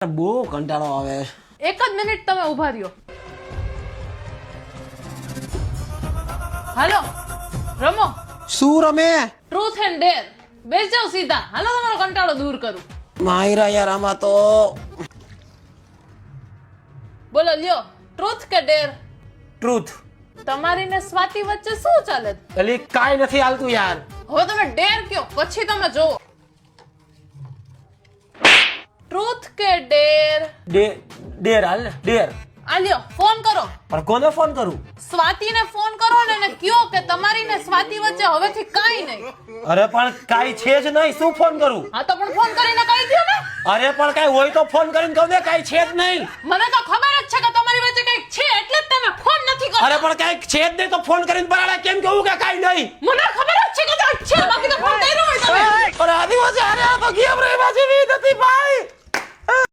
બહુ કંટાળો આવે. એક જ મિનિટ તમે ઊભા રહ્યો. હાલો રમો. શું રમે? ટ્રુથ એન્ડ ડેર. બેસ જાઓ સીધા. હાલો તમારો કંટાળો દૂર કરું. માયરા યાર આમાં તો બોલો લ્યો, ટ્રુથ કે ડેર? ટ્રુથ. તમારી ને સ્વાતિ વચ્ચે શું ચાલે? એટલે કાઈ નથી હાલતું યાર. હવે તમે ડેર કયો, પછી તમે જોવો. ટ્રુથ કે ડેર? ડેર હાલ ને ડેર. આ લ્યો ફોન કરો. પણ કોને ફોન કરું? સ્વાતિને ફોન કરો ને એને કયો કે તમારી ને સ્વાતિ વચ્ચે હવેથી કાઈ નહીં. અરે પણ કાઈ છે જ નહીં, શું ફોન કરું? હા તો પણ ફોન કરીને કહી દો ને. અરે પણ કાઈ હોય તો ફોન કરીને કહું ને, કાઈ છે જ નહીં. મને તો ખબર જ છે કે તમારી વચ્ચે કંઈક છે, એટલે જ તમે ફોન નથી કરતા. અરે પણ કાઈ છે જ નહીં તો ફોન કરીને બરાડા કેમ કહું કે કાઈ નહીં? મને ખબર જ છે કે કંઈક છે, બાકી તો ફોન કર્યો હોય તમે. અરે આદિવાસી અરે આ તો ગેમ રહેવા જેવી નથી ભાઈ.